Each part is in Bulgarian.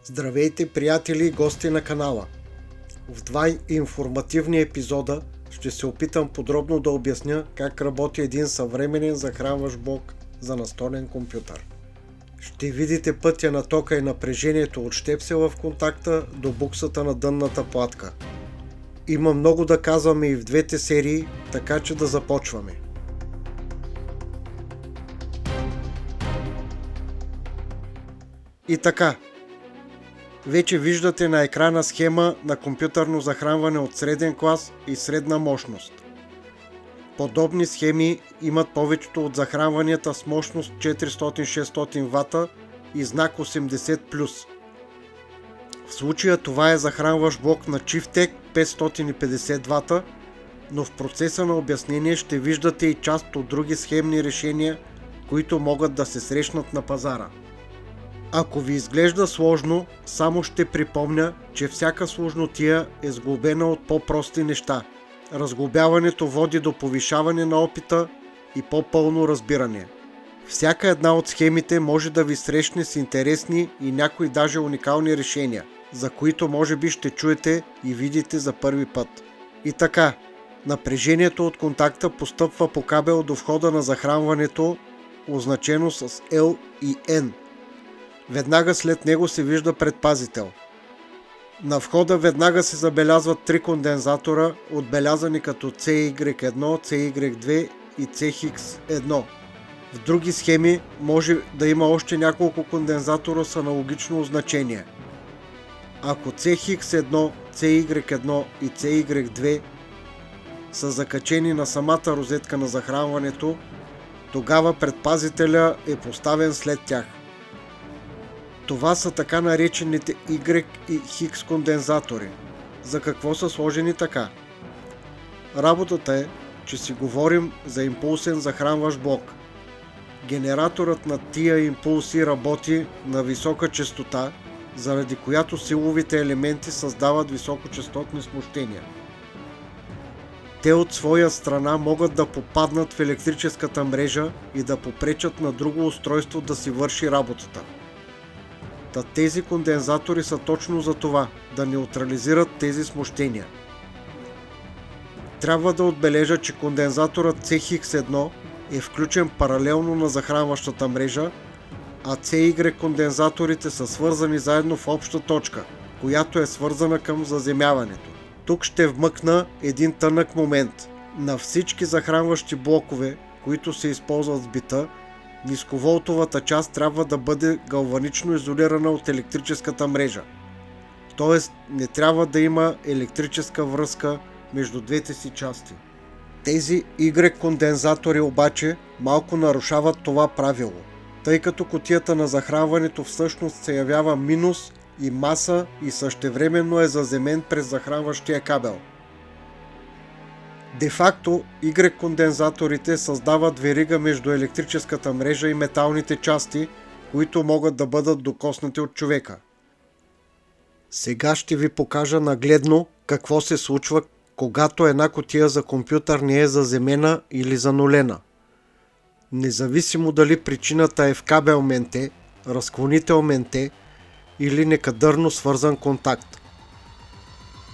Здравейте, приятели и гости на канала! В два информативни епизода ще се опитам подробно да обясня как работи един съвременен захранващ блок за настолен компютър. Ще видите пътя на тока и напрежението от щепсела в контакта до буксата на дънната платка. Има много да казваме и в двете серии, така че да започваме. И така, вече виждате на екрана схема на компютърно захранване от среден клас и средна мощност. Подобни схеми имат повечето от захранванията с мощност 400-600 W и знак 80+. В случая това е захранващ блок на Chieftec 550 W, но в процеса на обяснение ще виждате и част от други схемни решения, които могат да се срещнат на пазара. Ако ви изглежда сложно, само ще припомня, че всяка сложнотия е сглобена от по-прости неща. Разглобяването води до повишаване на опита и по-пълно разбиране. Всяка една от схемите може да ви срещне с интересни и някои даже уникални решения, за които може би ще чуете и видите за първи път. И така, напрежението от контакта постъпва по кабел до входа на захранването, означено с L и N. Веднага след него се вижда предпазител. На входа веднага се забелязват три кондензатора, отбелязани като CY1, CY2 и CX1. В други схеми може да има още няколко кондензатора с аналогично значение. Ако CX1, CY1 и CY2 са закачени на самата розетка на захранването, тогава предпазителя е поставен след тях. Това са така наречените Y и X кондензатори. За какво са сложени така? Работата е, че си говорим за импулсен захранващ блок. Генераторът на тия импулси работи на висока честота, заради която силовите елементи създават високочестотни смущения. Те от своя страна могат да попаднат в електрическата мрежа и да попречат на друго устройство да си върши работата. Тези кондензатори са точно за това, да неутрализират тези смущения. Трябва да отбележа, че кондензаторът CX1 е включен паралелно на захранващата мрежа, а CY кондензаторите са свързани заедно в обща точка, която е свързана към заземяването. Тук ще вмъкна един тънък момент. На всички захранващи блокове, които се използват в бита, нисковолтовата част трябва да бъде галванично изолирана от електрическата мрежа. Тоест не трябва да има електрическа връзка между двете си части. Тези Y кондензатори обаче малко нарушават това правило, тъй като кутията на захранването всъщност се явява минус и маса и същевременно е заземен през захранващия кабел. Де-факто, Y кондензаторите създават верига между електрическата мрежа и металните части, които могат да бъдат докоснати от човека. Сега ще ви покажа нагледно какво се случва, когато една кутия за компютър не е заземена или занулена. Независимо дали причината е в кабел менте, разклонител менте или некадърно свързан контакт.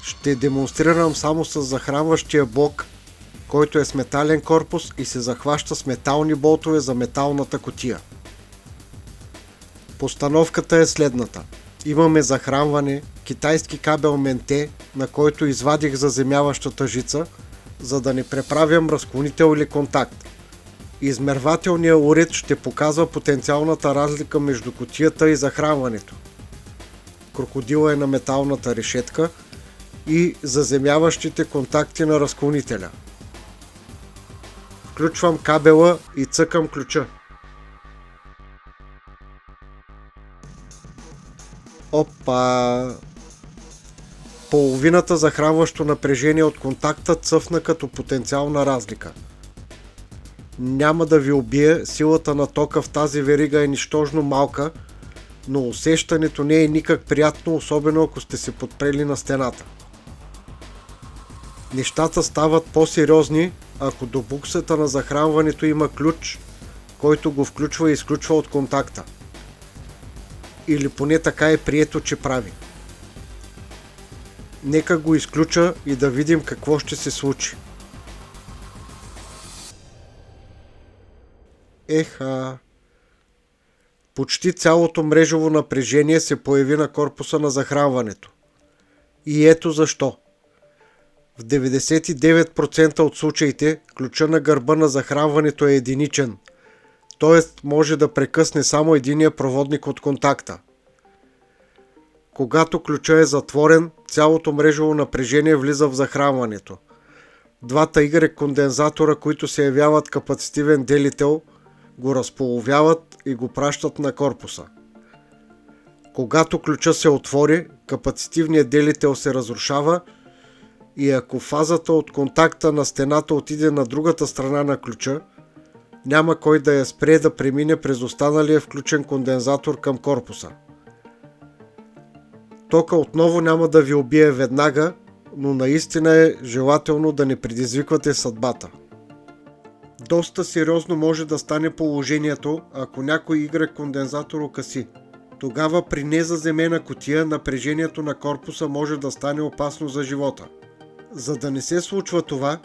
Ще демонстрирам само с захранващия блок, който е с метален корпус и се захваща с метални болтове за металната кутия. Постановката е следната. Имаме захранване, китайски кабел менте, на който извадих заземяващата жица, за да не преправям разклонител или контакт. Измервателният уред ще показва потенциалната разлика между кутията и захранването. Крокодила е на металната решетка и заземяващите контакти на разклонителя. Включвам кабела и цъкам ключа. Опа! Половината захранващо напрежение от контакта цъфна като потенциална разлика. Няма да ви убие, силата на тока в тази верига е нищожно малка, но усещането не е никак приятно, особено ако сте се подпрели на стената. Нещата стават по-сериозни, ако до буксата на захранването има ключ, който го включва и изключва от контакта. Или поне така е прието, че прави. Нека го изключа и да видим какво ще се случи. Еха! Почти цялото мрежово напрежение се появи на корпуса на захранването. И ето защо. В 99% от случаите ключа на гърба на захранването е единичен, т.е. може да прекъсне само единия проводник от контакта. Когато ключа е затворен, цялото мрежово напрежение влиза в захранването. Двата Y кондензатора, които се явяват капацитивен делител, го разполовяват и го пращат на корпуса. Когато ключа се отвори, капацитивният делител се разрушава и ако фазата от контакта на стената отиде на другата страна на ключа, няма кой да я спре да премине през останалия включен кондензатор към корпуса. Тока отново няма да ви убие веднага, но наистина е желателно да не предизвиквате съдбата. Доста сериозно може да стане положението, ако някой Y кондензатор окъси. Тогава при незаземена кутия напрежението на корпуса може да стане опасно за живота. За да не се случва това,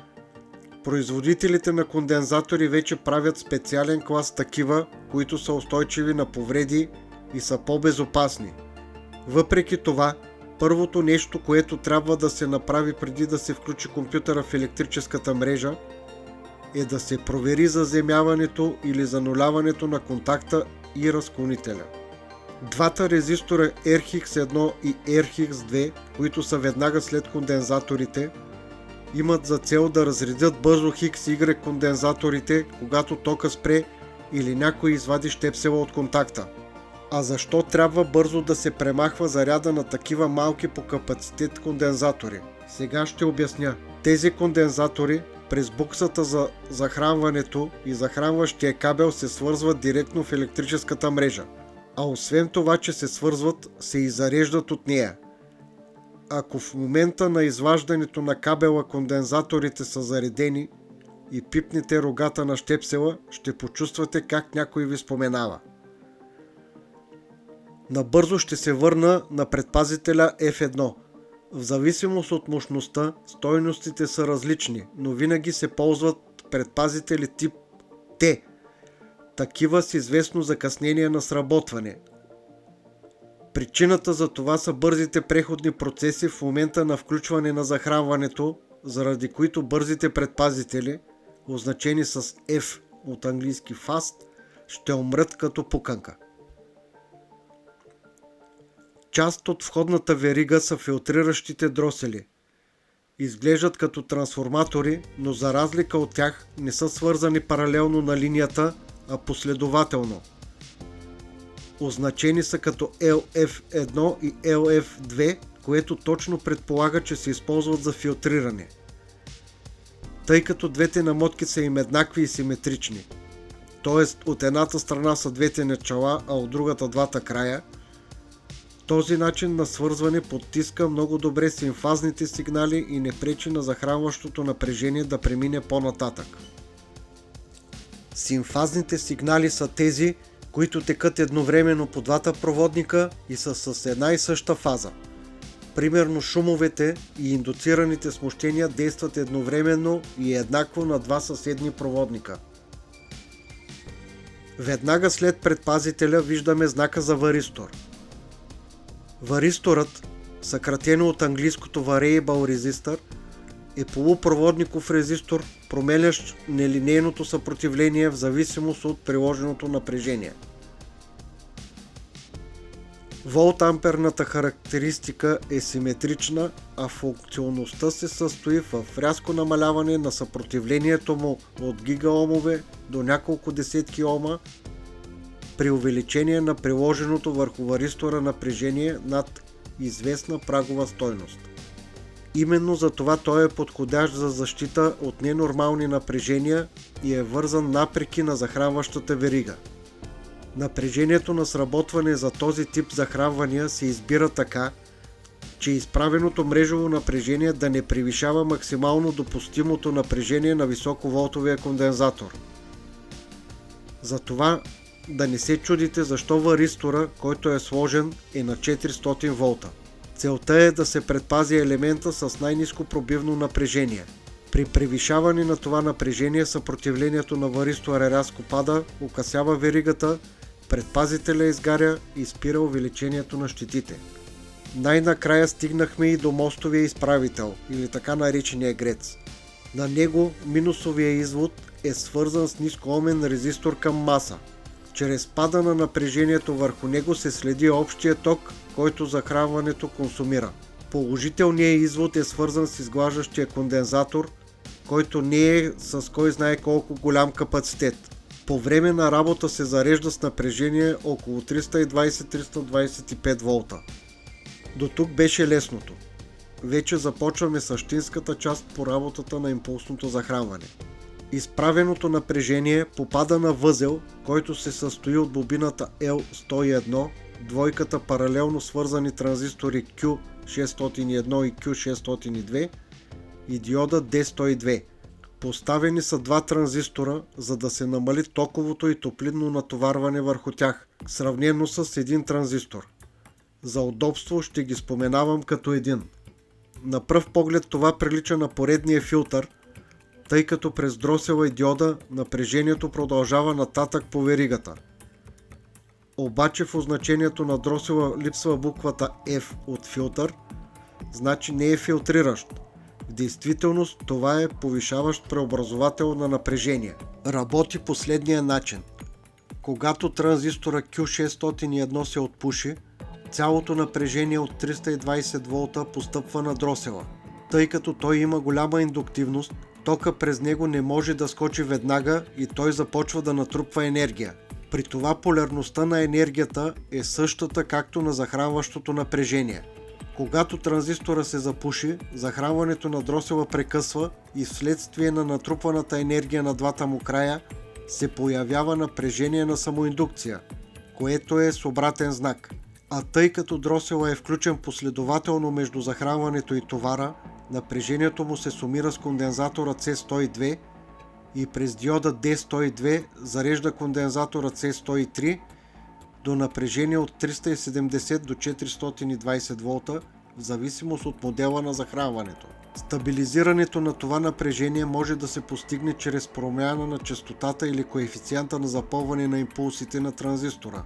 производителите на кондензатори вече правят специален клас такива, които са устойчиви на повреди и са по-безопасни. Въпреки това, първото нещо, което трябва да се направи преди да се включи компютъра в електрическата мрежа, е да се провери заземяването или зануляването на контакта и разклонителя. Двата резистора RX1 и RX2, които са веднага след кондензаторите, имат за цел да разредят бързо XY кондензаторите, когато тока спре или някой извади щепсела от контакта. А защо трябва бързо да се премахва заряда на такива малки по капацитет кондензатори? Сега ще обясня. Тези кондензатори през буксата за захранването и захранващия кабел се свързват директно в електрическата мрежа. А освен това, че се свързват, се и зареждат от нея. Ако в момента на изваждането на кабела кондензаторите са заредени и пипнете рогата на щепсела, ще почувствате как някой ви споменава. Набързо ще се върна на предпазителя F1. В зависимост от мощността, стойностите са различни, но винаги се ползват предпазители тип T. Такива с известно закъснение на сработване. Причината за това са бързите преходни процеси в момента на включване на захранването, заради които бързите предпазители, означени с F от английски fast, ще умрат като пуканка. Част от входната верига са филтриращите дросели. Изглеждат като трансформатори, но за разлика от тях не са свързани паралелно на линията, а последователно. Означени са като LF1 и LF2, което точно предполага, че се използват за филтриране. Тъй като двете намотки са им еднакви и симетрични. Т.е. от едната страна са двете начала, а от другата двата края, този начин на свързване подтиска много добре синфазните сигнали и не пречи на захранващото напрежение да премине по-нататък. Синфазните сигнали са тези, които текат едновременно по двата проводника и са с една и съща фаза. Примерно шумовете и индуцираните смущения действат едновременно и еднакво на два съседни проводника. Веднага след предпазителя виждаме знака за варистор. Варисторът, съкратено от английското Variable Resistor, е полупроводников резистор, променящ нелинейното съпротивление в зависимост от приложеното напрежение. Волтамперната характеристика е симетрична, а функционалността се състои в рязко намаляване на съпротивлението му от гигаомове до няколко десетки ома при увеличение на приложеното върху варистора напрежение над известна прагова стойност. Именно за това той е подходящ за защита от ненормални напрежения и е вързан напреки на захранващата верига. Напрежението на сработване за този тип захранвания се избира така, че изправеното мрежово напрежение да не превишава максимално допустимото напрежение на високоволтовия кондензатор. Затова да не се чудите защо варистора, който е сложен, е на 400 волта. Целта е да се предпази елемента с най-ниско пробивно напрежение. При превишаване на това напрежение съпротивлението на варистора рязко пада, укъсява веригата, предпазителя изгаря и спира увеличението на щетите. Най-накрая стигнахме и до мостовия изправител, или така наречения грец. На него минусовия извод е свързан с нискоомен резистор към маса. Чрез пада на напрежението върху него се следи общия ток, който захранването консумира. Положителният извод е свързан с изглаждащия кондензатор, който не е с кой знае колко голям капацитет. По време на работа се зарежда с напрежение около 320-325 волта. До тук беше лесното. Вече започваме същинската част по работата на импулсното захранване. Изправеното напрежение попада на възел, който се състои от бобината L101, двойката паралелно свързани транзистори Q601 и Q602 и диода D102. Поставени са два транзистора, за да се намали токовото и топлинно натоварване върху тях, сравнено с един транзистор. За удобство ще ги споменавам като един. На пръв поглед това прилича на поредния филтър, тъй като през дросела и диода напрежението продължава нататък по веригата. Обаче в означението на дросела липсва буквата F от филтър, значи не е филтриращ. В действителност това е повишаващ преобразовател на напрежение. Работи последния начин. Когато транзистора Q601 се отпуши, цялото напрежение от 320 волта постъпва на дросела. Тъй като той има голяма индуктивност, тока през него не може да скочи веднага и той започва да натрупва енергия. При това полярността на енергията е същата както на захранващото напрежение. Когато транзистора се запуши, захранването на дросела прекъсва и вследствие на натрупваната енергия на двата му края се появява напрежение на самоиндукция, което е с обратен знак. А тъй като дросела е включен последователно между захранването и товара, напрежението му се сумира с кондензатора C102 и през диода D102 зарежда кондензатора C103 до напрежение от 370 до 420 волта в зависимост от модела на захранването. Стабилизирането на това напрежение може да се постигне чрез промяна на честотата или коефициента на запълване на импулсите на транзистора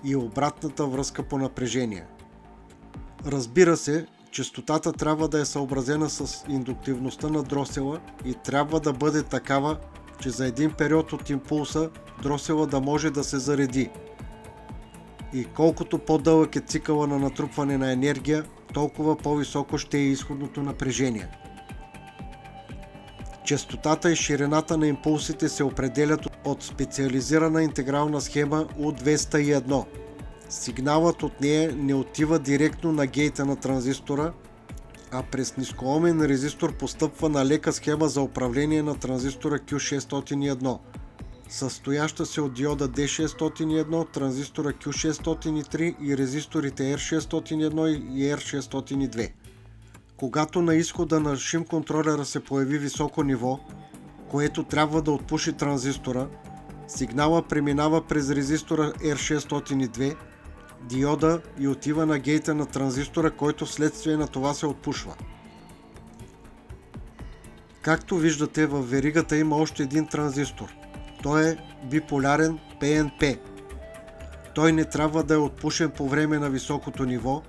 и обратната връзка по напрежение. Разбира се, честотата трябва да е съобразена с индуктивността на дросела и трябва да бъде такава, че за един период от импулса дросела да може да се зареди. И колкото по-дълъг е цикъла на натрупване на енергия, толкова по-високо ще е изходното напрежение. Честотата и ширината на импулсите се определят от специализирана интегрална схема U201. Сигналът от нея не отива директно на гейта на транзистора, а през нискоомен резистор постъпва на лека схема за управление на транзистора Q601, състояща се от диода D601, транзистора Q603 и резисторите R601 и R602. Когато на изхода на шим контролера се появи високо ниво, което трябва да отпуши транзистора, сигнала преминава през резистора R602, диода и отива на гейта на транзистора, който вследствие на това се отпушва. Както виждате, в веригата има още един транзистор. Той е биполярен PNP. Той не трябва да е отпушен по време на високото ниво,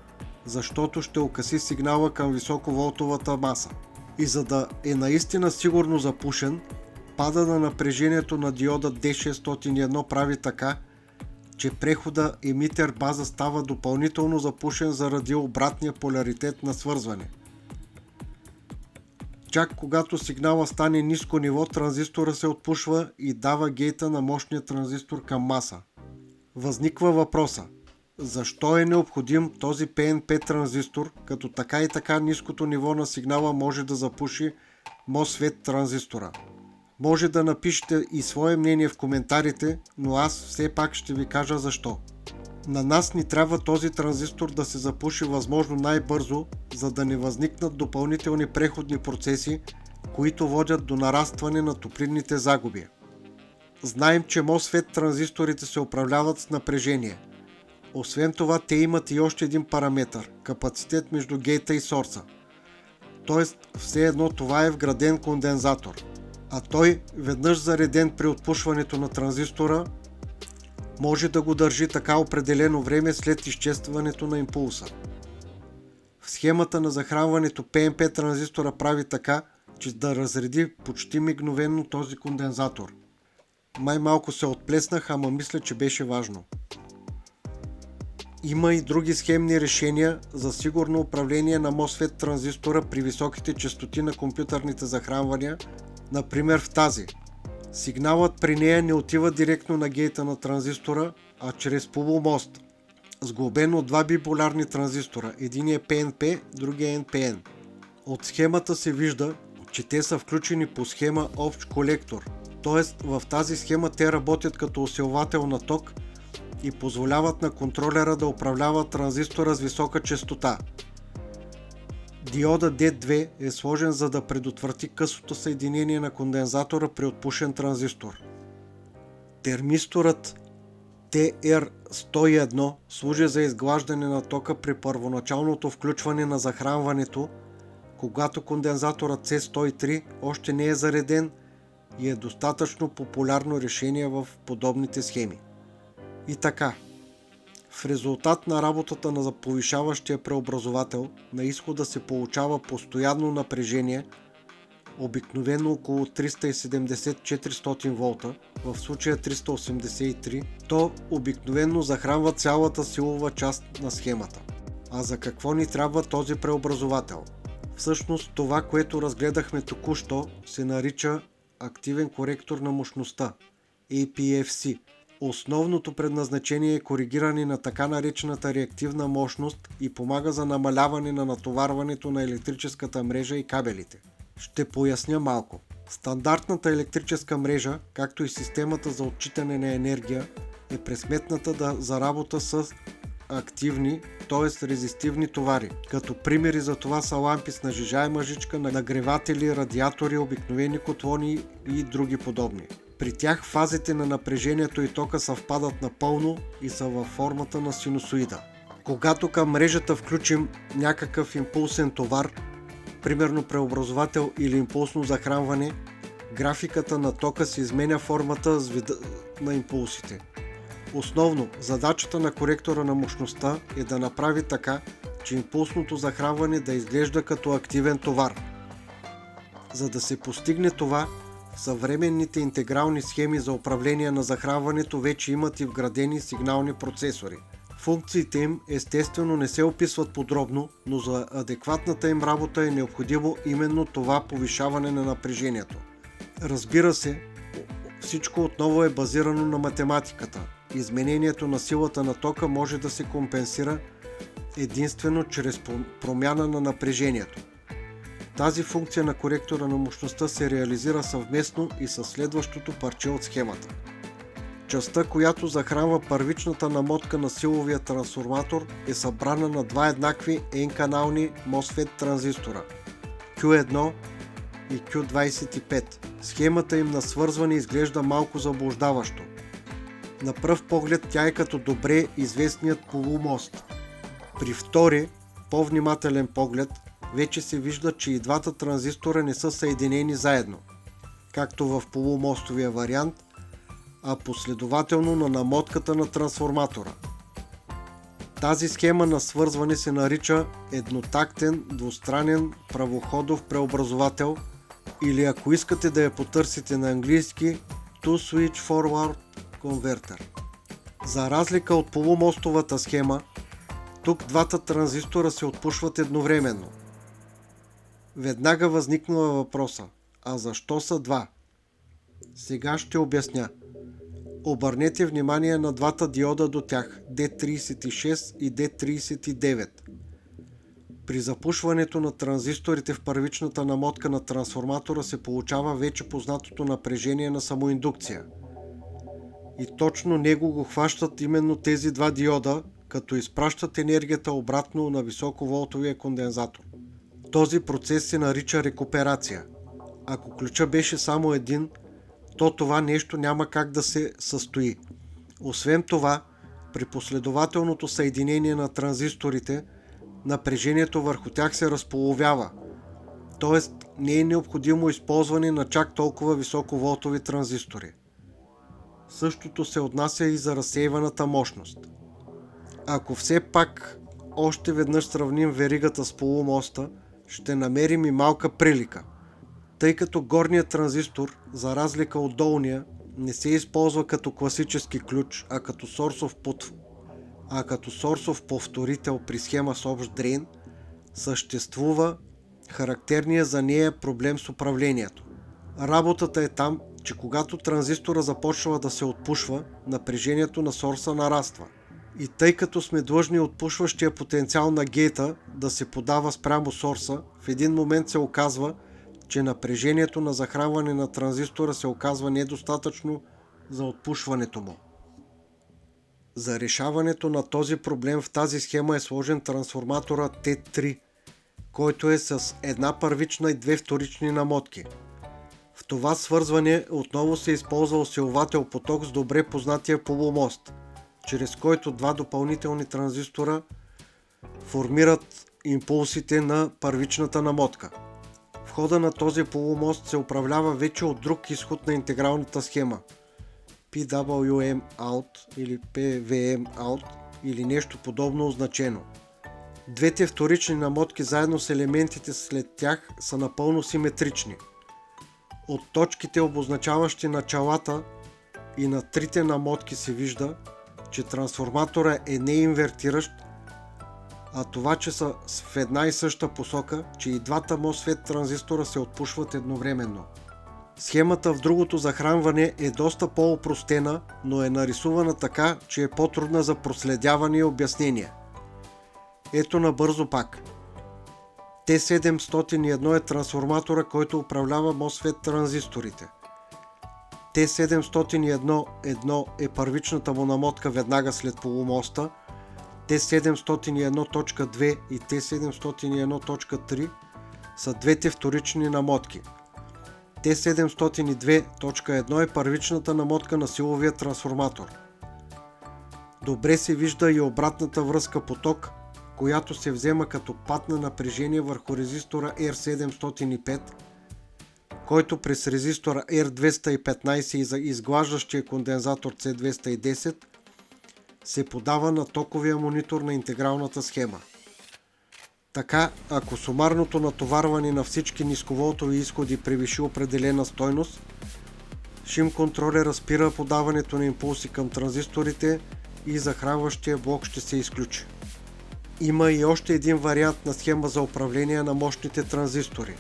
защото ще окъси сигнала към високоволтовата маса. И за да е наистина сигурно запушен, пада на напрежението на диода D601 прави така, че прехода емитер-база става допълнително запушен заради обратния поляритет на свързване. Чак когато сигнала стане ниско ниво, транзистора се отпушва и дава гейта на мощния транзистор към маса. Възниква въпроса: защо е необходим този PNP транзистор, като така и така ниското ниво на сигнала може да запуши MOSFET транзистора? Може да напишете и свое мнение в коментарите, но аз все пак ще ви кажа защо. На нас ни трябва този транзистор да се запуши възможно най-бързо, за да не възникнат допълнителни преходни процеси, които водят до нарастване на топлинните загуби. Знаем, че MOSFET транзисторите се управляват с напрежение. Освен това, те имат и още един параметър – капацитет между гейта и сорса. Тоест, все едно това е вграден кондензатор. А той, веднъж зареден при отпушването на транзистора, може да го държи така определено време след изчезването на импулса. В схемата на захранването PNP транзистора прави така, че да разреди почти мигновено този кондензатор. Май малко се отплеснах, ама мисля, че беше важно. Има и други схемни решения за сигурно управление на MOSFET транзистора при високите честоти на компютърните захранвания, например в тази. Сигналът при нея не отива директно на гейта на транзистора, а чрез полумост, сглобен от два биполярни транзистора. Един е PNP, другия е NPN. От схемата се вижда, че те са включени по схема общ колектор, т.е. в тази схема те работят като усилвател на ток и позволяват на контролера да управлява транзистора с висока честота. Диода D2 е сложен, за да предотврати късото съединение на кондензатора при отпушен транзистор. Термисторът TR101 служи за изглаждане на тока при първоначалното включване на захранването, когато кондензаторът C103 още не е зареден и е достатъчно популярно решение в подобните схеми. И така, в резултат на работата на повишаващия преобразовател, на изхода се получава постоянно напрежение, обикновено около 370-400 волта, в случая 383, то обикновено захранва цялата силова част на схемата. А за какво ни трябва този преобразовател? Всъщност това, което разгледахме току-що, се нарича активен коректор на мощността, APFC. Основното предназначение е коригиране на така наречената реактивна мощност и помага за намаляване на натоварването на електрическата мрежа и кабелите. Ще поясня малко. Стандартната електрическа мрежа, както и системата за отчитане на енергия, е пресметната за работа с активни, т.е. резистивни товари. Като примери за това са лампи с нажижаема жичка, нагреватели, радиатори, обикновени котлони и други подобни. При тях фазите на напрежението и тока съвпадат напълно и са във формата на синусоида. Когато към мрежата включим някакъв импулсен товар, примерно преобразовател или импулсно захранване, графиката на тока се изменя формата с вида на импулсите. Основно, задачата на коректора на мощността е да направи така, че импулсното захранване да изглежда като активен товар. За да се постигне това, съвременните интегрални схеми за управление на захранването вече имат и вградени сигнални процесори. Функциите им естествено не се описват подробно, но за адекватната им работа е необходимо именно това повишаване на напрежението. Разбира се, всичко отново е базирано на математиката. Изменението на силата на тока може да се компенсира единствено чрез промяна на напрежението. Тази функция на коректора на мощността се реализира съвместно и със следващото парче от схемата. Частта, която захранва първичната намотка на силовия трансформатор, е събрана на два еднакви N-канални MOSFET транзистора Q1 и Q25. Схемата им на свързване изглежда малко заблуждаващо. На пръв поглед тя е като добре известният полумост. При втори, по-внимателен поглед, вече се вижда, че и двата транзистора не са съединени заедно, както в полумостовия вариант, а последователно на намотката на трансформатора. Тази схема на свързване се нарича еднотактен двустранен правоходов преобразовател, или ако искате да я потърсите на английски, Two Switch Forward Converter. За разлика от полумостовата схема, тук двата транзистора се отпушват едновременно. Веднага възникнува въпроса: а защо са два? Сега ще обясня. Обърнете внимание на двата диода до тях, D36 и D39. При запушването на транзисторите в първичната намотка на трансформатора се получава вече познатото напрежение на самоиндукция. И точно него го хващат именно тези два диода, като изпращат енергията обратно на високоволтовия кондензатор. Този процес се нарича рекуперация. Ако ключа беше само един, то това нещо няма как да се състои. Освен това, при последователното съединение на транзисторите, напрежението върху тях се разполовява. Тоест, не е необходимо използване на чак толкова високоволтови транзистори. Същото се отнася и за разсейваната мощност. Ако все пак още веднъж сравним веригата с полумоста, ще намерим и малка прилика. Тъй като горният транзистор, за разлика от долния, не се използва като класически ключ, а като сорсов повторител при схема с общ дрейн, съществува характерният за нея проблем с управлението. Работата е там, че когато транзистора започва да се отпушва, напрежението на сорса нараства. И тъй като сме длъжни отпушващия потенциал на гейта да се подава спрямо сорса, в един момент се оказва, че напрежението на захранване на транзистора се оказва недостатъчно за отпушването му. За решаването на този проблем в тази схема е сложен трансформатора T3, който е с една първична и две вторични намотки. В това свързване отново се използва усилвател поток с добре познатия полумост, чрез който два допълнителни транзистора формират импулсите на първичната намотка. Входа на този полумост се управлява вече от друг изход на интегралната схема PWM out или PWM out или нещо подобно означено. Двете вторични намотки заедно с елементите след тях са напълно симетрични. От точките, обозначаващи началата и на трите намотки, се вижда, че трансформатора е неинвертиращ, а това, че са в една и съща посока, че и двата MOSFET транзистора се отпушват едновременно. Схемата в другото захранване е доста по-опростена, но е нарисувана така, че е по-трудна за проследяване и обяснение. Ето набързо пак. T701 е трансформатора, който управлява MOSFET транзисторите. T701.1 е първичната му намотка веднага след полумоста. T701.2 и T701.3 са двете вторични намотки. T702.1 е първичната намотка на силовия трансформатор. Добре се вижда и обратната връзка поток, която се взема като пад на напрежение върху резистора R705, който през резистора R215 и за изглаждащия кондензатор C210 се подава на токовия монитор на интегралната схема. Така, ако сумарното натоварване на всички нисковолтови изходи превиши определена стойност, шим контролера спира подаването на импулси към транзисторите и захранващия блок ще се изключи. Има и още един вариант на схема за управление на мощните транзистори.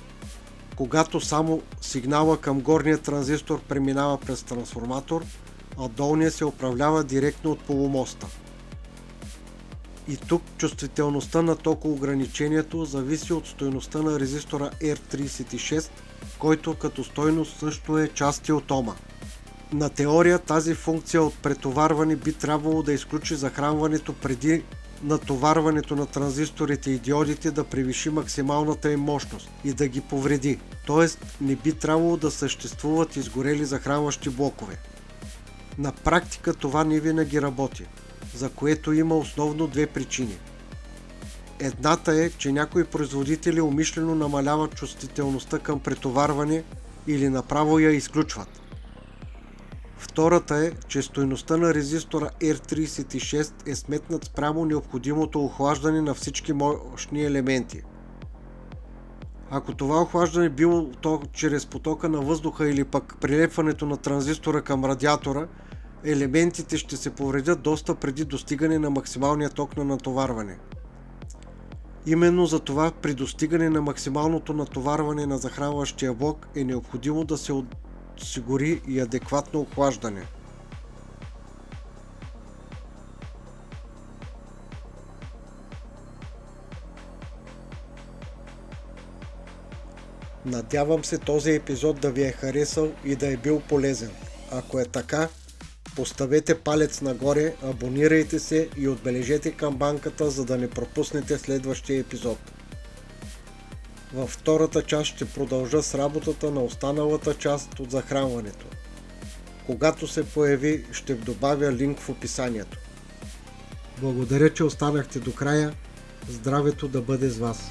Когато само сигнала към горния транзистор преминава през трансформатор, а долния се управлява директно от полумоста. И тук чувствителността на токоограничението зависи от стойността на резистора R36, който като стойност също е части от ома. На теория тази функция от претоварване би трябвало да изключи захранването преди натоварването на транзисторите и диодите да превиши максималната им мощност и да ги повреди, т.е. не би трябвало да съществуват изгорели захранващи блокове. На практика това не винаги работи, за което има основно две причини. Едната е, че някои производители умишлено намаляват чувствителността към претоварване или направо я изключват. Втората е, че стойността на резистора R36 е сметнат спрямо необходимото охлаждане на всички мощни елементи. Ако това охлаждане било то чрез потока на въздуха или пък прилепването на транзистора към радиатора, елементите ще се повредят доста преди достигане на максималния ток на натоварване. Именно за това при достигане на максималното натоварване на захранващия блок е необходимо да се осигури и адекватно охлаждане. Надявам се този епизод да ви е харесал и да е бил полезен. Ако е така, поставете палец нагоре, абонирайте се и отбележете камбанката, за да не пропуснете следващия епизод. Във втората част ще продължа с работата на останалата част от захранването. Когато се появи, ще добавя линк в описанието. Благодаря, че останахте до края. Здравето да бъде с вас!